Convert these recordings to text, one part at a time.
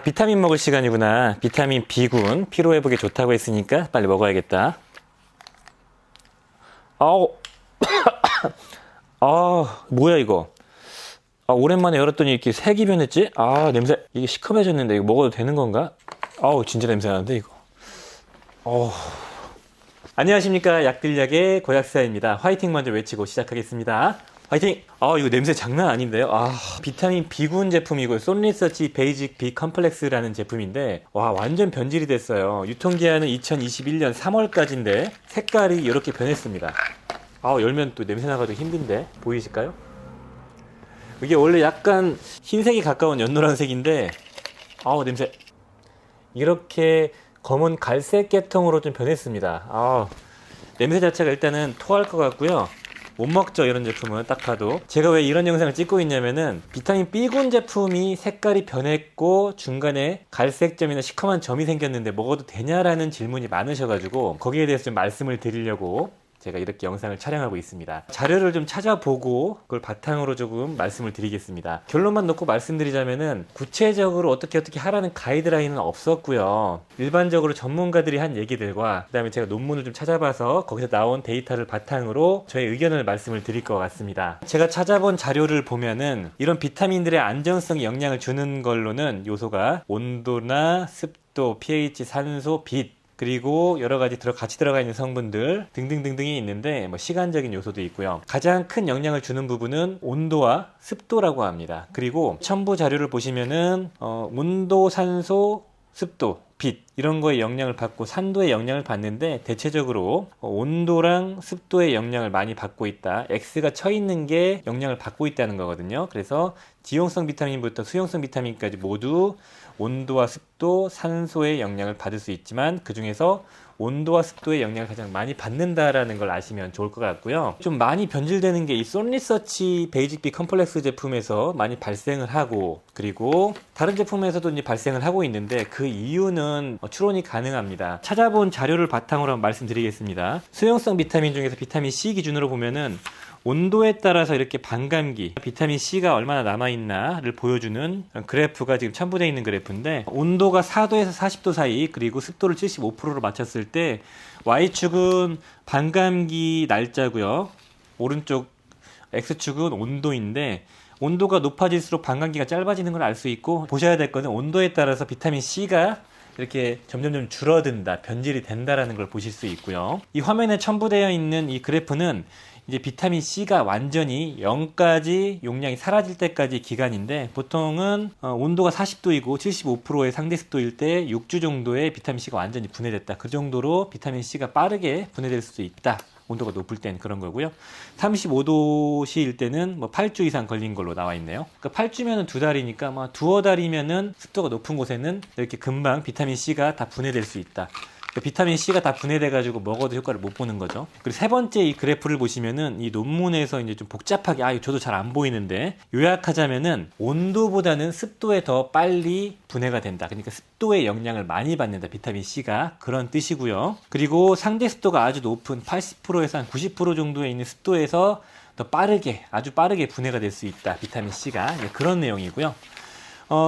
비타민 먹을 시간이구나. 비타민 B군. 피로 회복에 좋다고 했으니까 빨리 먹어야겠다. 아우, 뭐야 이거. 오랜만에 열었더니 이렇게 색이 변했지? 냄새. 이게 시커매졌는데 이거 먹어도 되는 건가? 진짜 냄새 나는데 이거. 안녕하십니까. 약들약의 고약사입니다. 화이팅 먼저 외치고 시작하겠습니다. 화이팅! 이거 냄새 장난 아닌데요? 비타민 B군 제품이고, 쏜리서치 베이직 B 컴플렉스라는 제품인데, 완전 변질이 됐어요. 유통기한은 2021년 3월까지인데, 색깔이 이렇게 변했습니다. 열면 또 냄새 나가지고 힘든데, 보이실까요? 이게 원래 약간 흰색이 가까운 연노란색인데, 냄새. 이렇게 검은 갈색 계통으로 좀 변했습니다. 냄새 자체가 일단은 토할 것 같고요. 못 먹죠, 이런 제품은 딱 봐도. 제가 왜 이런 영상을 찍고 있냐면은 비타민 B군 제품이 색깔이 변했고 중간에 갈색점이나 시커먼 점이 생겼는데 먹어도 되냐라는 질문이 많으셔가지고 거기에 대해서 좀 말씀을 드리려고 제가 이렇게 영상을 촬영하고 있습니다. 자료를 좀 찾아보고 그걸 바탕으로 조금 말씀을 드리겠습니다. 결론만 놓고 말씀드리자면은 구체적으로 어떻게 하라는 가이드라인은 없었고요. 일반적으로 전문가들이 한 얘기들과 그다음에 제가 논문을 좀 찾아봐서 거기서 나온 데이터를 바탕으로 저의 의견을 말씀을 드릴 것 같습니다. 제가 찾아본 자료를 보면은 이런 비타민들의 안정성에 영향을 주는 걸로는 요소가 온도나 습도, pH, 산소, 빛, 그리고 여러 가지 같이 들어가 있는 성분들 등등등등이 있는데 시간적인 요소도 있고요. 가장 큰 영향을 주는 부분은 온도와 습도라고 합니다. 그리고 첨부 자료를 보시면은 온도, 산소, 습도, 빛 이런 거에 영향을 받고 산도에 영향을 받는데 대체적으로 온도랑 습도에 영향을 많이 받고 있다. X가 쳐 있는 게 영향을 받고 있다는 거거든요. 그래서 지용성 비타민부터 수용성 비타민까지 모두 온도와 습도, 산소의 영향을 받을 수 있지만 그 중에서 온도와 습도의 영향을 가장 많이 받는다라는 걸 아시면 좋을 것 같고요. 좀 많이 변질되는 게 이 쏜리서치 베이직 B 컴플렉스 제품에서 많이 발생을 하고 그리고 다른 제품에서도 이제 발생을 하고 있는데 그 이유는 추론이 가능합니다. 찾아본 자료를 바탕으로 말씀드리겠습니다. 수용성 비타민 중에서 비타민 C 기준으로 보면은 온도에 따라서 이렇게 반감기, 비타민 C가 얼마나 남아있나를 보여주는 그래프가 지금 첨부되어 있는 그래프인데 온도가 4도에서 40도 사이 그리고 습도를 75%로 맞췄을 때 Y축은 반감기 날짜고요. 오른쪽 X축은 온도인데 온도가 높아질수록 반감기가 짧아지는 걸 알 수 있고 보셔야 될 거는 온도에 따라서 비타민 C가 이렇게 점점 줄어든다, 변질이 된다라는 걸 보실 수 있고요. 이 화면에 첨부되어 있는 이 그래프는 이제 비타민 C가 완전히 0까지 용량이 사라질 때까지 기간인데 보통은 온도가 40도이고 75%의 상대 습도일 때 6주 정도의 비타민 C가 완전히 분해됐다. 그 정도로 비타민 C가 빠르게 분해될 수 있다. 온도가 높을 때는 그런 거고요. 35도시일 때는 8주 이상 걸린 걸로 나와 있네요. 그러니까 8주면은 2달이니까 두어 달이면은 습도가 높은 곳에는 이렇게 금방 비타민 C가 다 분해될 수 있다. 비타민 C가 다 분해돼가지고 먹어도 효과를 못 보는 거죠. 그리고 세 번째 이 그래프를 보시면은 이 논문에서 이제 좀 복잡하게 저도 잘 안 보이는데 요약하자면은 온도보다는 습도에 더 빨리 분해가 된다. 그러니까 습도의 영향을 많이 받는다. 비타민 C가 그런 뜻이고요. 그리고 상대 습도가 아주 높은 80%에서 한 90% 정도에 있는 습도에서 더 빠르게 아주 빠르게 분해가 될 수 있다. 비타민 C가 그런 내용이고요.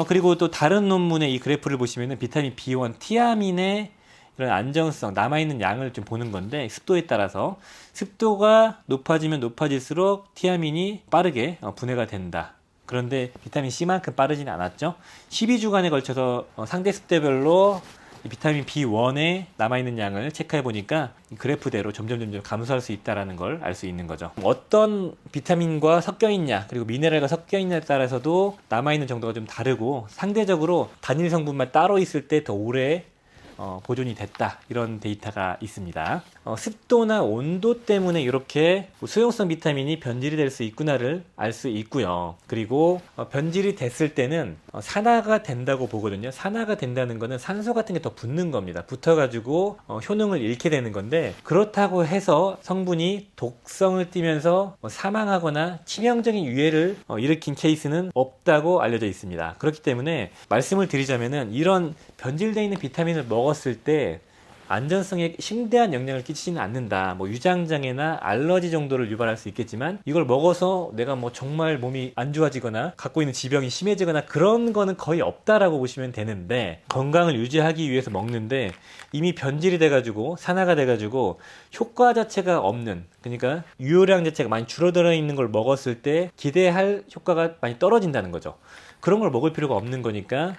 그리고 또 다른 논문의 이 그래프를 보시면은 비타민 B1 티아민의 이런 안정성, 남아있는 양을 좀 보는 건데 습도에 따라서 습도가 높아지면 높아질수록 티아민이 빠르게 분해가 된다. 그런데 비타민 C만큼 빠르지는 않았죠. 12주간에 걸쳐서 상대 습도별로 이 비타민 B1에 남아있는 양을 체크해 보니까 그래프대로 점점 감소할 수 있다는 걸 알 수 있는 거죠. 어떤 비타민과 섞여 있냐 그리고 미네랄과 섞여 있냐에 따라서도 남아있는 정도가 좀 다르고 상대적으로 단일 성분만 따로 있을 때 더 오래 보존이 됐다 이런 데이터가 있습니다. 습도나 온도 때문에 이렇게 수용성 비타민이 변질이 될 수 있구나를 알 수 있고요. 그리고 변질이 됐을 때는 산화가 된다고 보거든요. 산화가 된다는 거는 산소 같은 게 더 붙는 겁니다. 붙어가지고 효능을 잃게 되는 건데 그렇다고 해서 성분이 독성을 띠면서 사망하거나 치명적인 유해를 일으킨 케이스는 없다고 알려져 있습니다. 그렇기 때문에 말씀을 드리자면은 이런 변질되어 있는 비타민을 먹었을 때 안전성에 심대한 영향을 끼치지는 않는다. 뭐 유장장애나 알러지 정도를 유발할 수 있겠지만 이걸 먹어서 내가 뭐 정말 몸이 안 좋아지거나 갖고 있는 지병이 심해지거나 그런 거는 거의 없다라고 보시면 되는데, 건강을 유지하기 위해서 먹는데 이미 변질이 돼가지고 산화가 돼가지고 효과 자체가 없는, 그러니까 유효량 자체가 많이 줄어들어 있는 걸 먹었을 때 기대할 효과가 많이 떨어진다는 거죠. 그런 걸 먹을 필요가 없는 거니까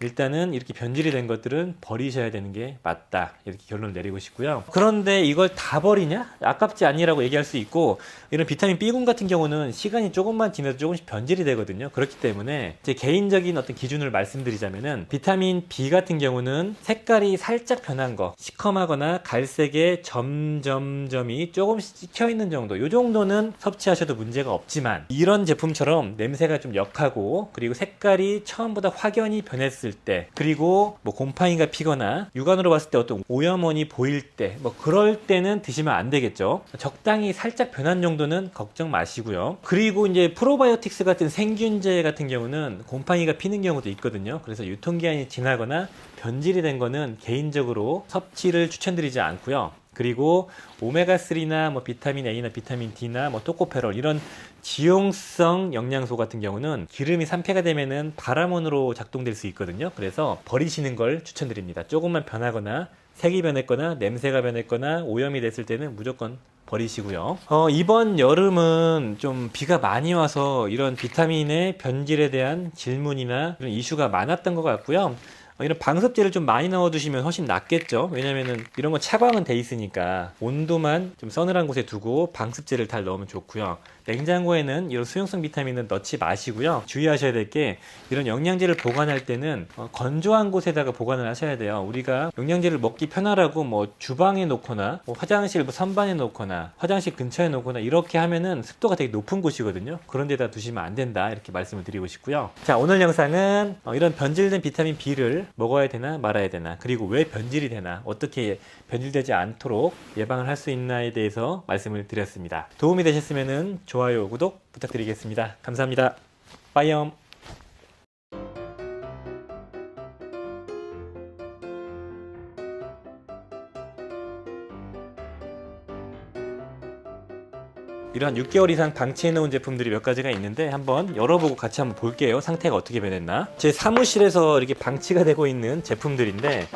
일단은 이렇게 변질이 된 것들은 버리셔야 되는 게 맞다, 이렇게 결론을 내리고 싶고요. 그런데 이걸 다 버리냐? 아깝지 않니라고 얘기할 수 있고, 이런 비타민 B군 같은 경우는 시간이 조금만 지나도 조금씩 변질이 되거든요. 그렇기 때문에 제 개인적인 어떤 기준을 말씀드리자면은, 비타민 B 같은 경우는 색깔이 살짝 변한 거, 시커마거나 갈색의 점점점이 조금씩 찍혀 있는 정도, 이 정도는 섭취하셔도 문제가 없지만, 이런 제품처럼 냄새가 좀 역하고 그리고 색깔이 처음보다 확연히 변했을 때, 그리고 뭐 곰팡이가 피거나 육안으로 봤을 때 어떤 오염원이 보일 때, 뭐 그럴 때는 드시면 안 되겠죠. 적당히 살짝 변한 정도는 걱정 마시고요. 그리고 이제 프로바이오틱스 같은 생균제 같은 경우는 곰팡이가 피는 경우도 있거든요. 그래서 유통기한이 지나거나 변질이 된 거는 개인적으로 섭취를 추천드리지 않고요. 그리고 오메가3나 뭐 비타민 A나 비타민 D나 뭐 토코페롤, 이런 지용성 영양소 같은 경우는 기름이 산패가 되면은 발암원으로 작동될 수 있거든요. 그래서 버리시는 걸 추천드립니다. 조금만 변하거나 색이 변했거나 냄새가 변했거나 오염이 됐을 때는 무조건 버리시고요. 이번 여름은 좀 비가 많이 와서 이런 비타민의 변질에 대한 질문이나 이런 이슈가 많았던 것 같고요. 이런 방습제를 좀 많이 넣어두시면 훨씬 낫겠죠. 왜냐면은 이런 건 차광은 돼 있으니까 온도만 좀 서늘한 곳에 두고 방습제를 잘 넣으면 좋고요. 냉장고에는 이런 수용성 비타민은 넣지 마시고요. 주의하셔야 될 게, 이런 영양제를 보관할 때는 건조한 곳에다가 보관을 하셔야 돼요. 우리가 영양제를 먹기 편하라고 뭐 주방에 놓거나 뭐 화장실 뭐 선반에 놓거나 화장실 근처에 놓거나 이렇게 하면은 습도가 되게 높은 곳이거든요. 그런 데다 두시면 안 된다, 이렇게 말씀을 드리고 싶고요. 자, 오늘 영상은 이런 변질된 비타민 B를 먹어야 되나 말아야 되나, 그리고 왜 변질이 되나, 어떻게 변질되지 않도록 예방을 할 수 있나에 대해서 말씀을 드렸습니다. 도움이 되셨으면 좋아요, 구독 부탁드리겠습니다. 감사합니다. 빠이엄. 이런 6개월 이상 방치해 놓은 제품들이 몇 가지가 있는데 한번 열어보고 같이 한번 볼게요. 상태가 어떻게 변했나. 제 사무실에서 이렇게 방치가 되고 있는 제품들인데,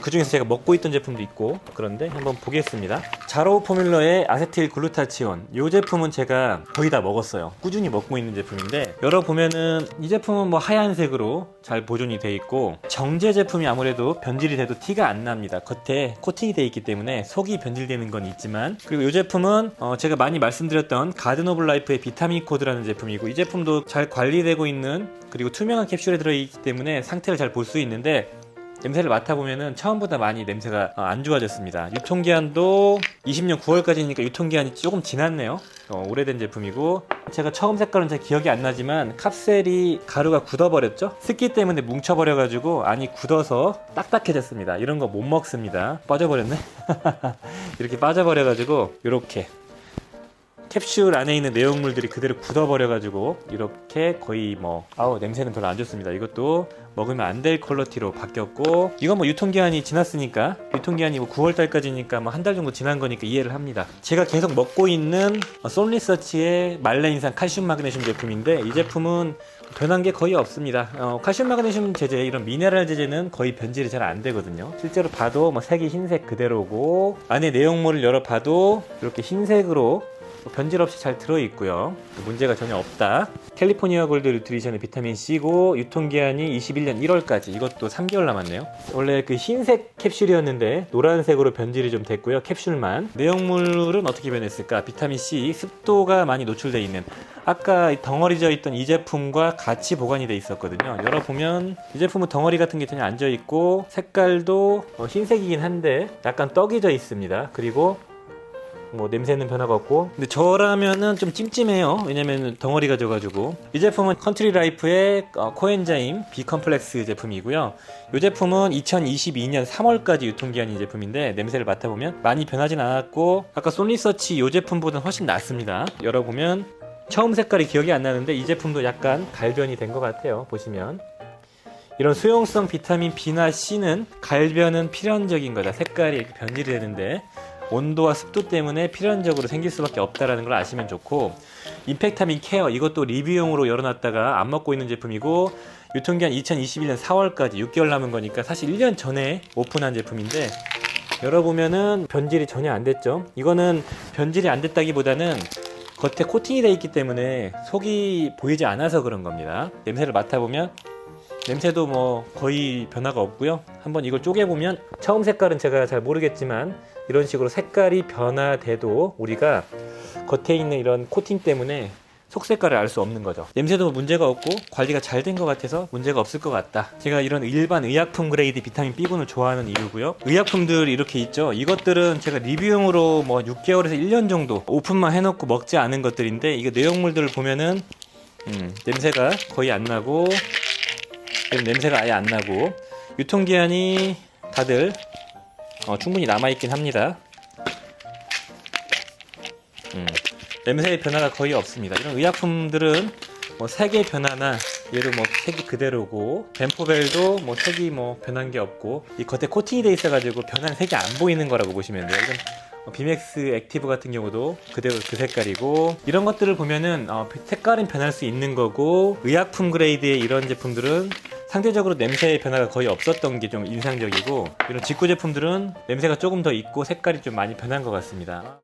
그 중에서 제가 먹고 있던 제품도 있고, 그런데 한번 보겠습니다. 자로우 포뮬러의 아세틸 글루타치온, 이 제품은 제가 거의 다 먹었어요. 꾸준히 먹고 있는 제품인데, 열어보면은 이 제품은 뭐 하얀색으로 잘 보존이 돼 있고, 정제 제품이 아무래도 변질이 돼도 티가 안 납니다. 겉에 코팅이 돼 있기 때문에 속이 변질되는 건 있지만. 그리고 이 제품은 제가 많이 말씀드렸던 가든 오브 라이프의 비타민 코드라는 제품이고, 이 제품도 잘 관리되고 있는, 그리고 투명한 캡슐에 들어있기 때문에 상태를 잘 볼 수 있는데, 냄새를 맡아보면은 처음보다 많이 냄새가 안 좋아졌습니다. 유통기한도 20년 9월까지니까 유통기한이 조금 지났네요. 오래된 제품이고, 제가 처음 색깔은 잘 기억이 안 나지만 캅셀이 가루가 굳어버렸죠? 습기 때문에 뭉쳐버려가지고 안이 굳어서 딱딱해졌습니다. 이런 거 못 먹습니다. 빠져버렸네? 이렇게 빠져버려가지고 이렇게 캡슐 안에 있는 내용물들이 그대로 굳어버려가지고 이렇게 거의 뭐 냄새는 별로 안 좋습니다. 이것도 먹으면 안 될 퀄리티로 바뀌었고, 이건 뭐 유통기한이 지났으니까, 유통기한이 뭐 9월달까지니까 뭐 한 달 정도 지난 거니까 이해를 합니다. 제가 계속 먹고 있는 솔리서치의 말레인산 칼슘 마그네슘 제품인데, 이 제품은 변한 게 거의 없습니다. 칼슘 마그네슘 제제, 이런 미네랄 제제는 거의 변질이 잘 안 되거든요. 실제로 봐도 뭐 색이 흰색 그대로고, 안에 내용물을 열어봐도 이렇게 흰색으로 변질 없이 잘 들어있고요. 문제가 전혀 없다. 캘리포니아 골드 뉴트리션의 비타민C고, 유통기한이 21년 1월까지, 이것도 3개월 남았네요. 원래 그 흰색 캡슐이었는데 노란색으로 변질이 좀 됐고요. 캡슐만. 내용물은 어떻게 변했을까? 비타민C, 습도가 많이 노출되어 있는, 아까 덩어리져 있던 이 제품과 같이 보관이 돼 있었거든요. 열어보면 이 제품은 덩어리 같은 게 전혀 안 져 있고, 색깔도 흰색이긴 한데 약간 떡이 져 있습니다. 그리고 뭐 냄새는 변화가 없고, 근데 저라면은 좀 찜찜해요. 왜냐면 덩어리가 져가지고. 이 제품은 컨트리 라이프의 코엔자임 B 컴플렉스 제품이고요. 이 제품은 2022년 3월까지 유통기한인 제품인데, 냄새를 맡아보면 많이 변하진 않았고, 아까 솔리서치 이 제품보다는 훨씬 낫습니다. 열어보면 처음 색깔이 기억이 안 나는데 이 제품도 약간 갈변이 된 것 같아요. 보시면 이런 수용성 비타민 B나 C는 갈변은 필연적인 거다. 색깔이 이렇게 변질이 되는데 온도와 습도 때문에 필연적으로 생길 수밖에 없다라는 걸 아시면 좋고, 임팩타민 케어 이것도 리뷰용으로 열어놨다가 안 먹고 있는 제품이고, 유통기한 2021년 4월까지 6개월 남은 거니까 사실 1년 전에 오픈한 제품인데, 열어보면은 변질이 전혀 안 됐죠. 이거는 변질이 안 됐다기보다는 겉에 코팅이 되어 있기 때문에 속이 보이지 않아서 그런 겁니다. 냄새를 맡아보면 냄새도 뭐 거의 변화가 없고요. 한번 이걸 쪼개보면 처음 색깔은 제가 잘 모르겠지만 이런 식으로 색깔이 변화돼도 우리가 겉에 있는 이런 코팅 때문에 속 색깔을 알 수 없는 거죠. 냄새도 문제가 없고 관리가 잘 된 것 같아서 문제가 없을 것 같다. 제가 이런 일반 의약품 그레이드 비타민 B군을 좋아하는 이유고요. 의약품들 이렇게 있죠. 이것들은 제가 리뷰용으로 뭐 6개월에서 1년 정도 오픈만 해놓고 먹지 않은 것들인데, 이거 내용물들을 보면은 냄새가 거의 안 나고, 냄새가 아예 안 나고, 유통기한이 다들 충분히 남아있긴 합니다. 냄새의 변화가 거의 없습니다. 이런 의약품들은 뭐 색의 변화나 얘도 뭐 색이 그대로고, 벤포벨도 뭐 색이 뭐 변한 게 없고, 이 겉에 코팅이 돼 있어가지고 변한 색이 안 보이는 거라고 보시면 돼요. 이건 비맥스 액티브 같은 경우도 그대로 그 색깔이고, 이런 것들을 보면은 색깔은 변할 수 있는 거고, 의약품 그레이드의 이런 제품들은 상대적으로 냄새의 변화가 거의 없었던 게 좀 인상적이고, 이런 직구 제품들은 냄새가 조금 더 있고 색깔이 좀 많이 변한 것 같습니다.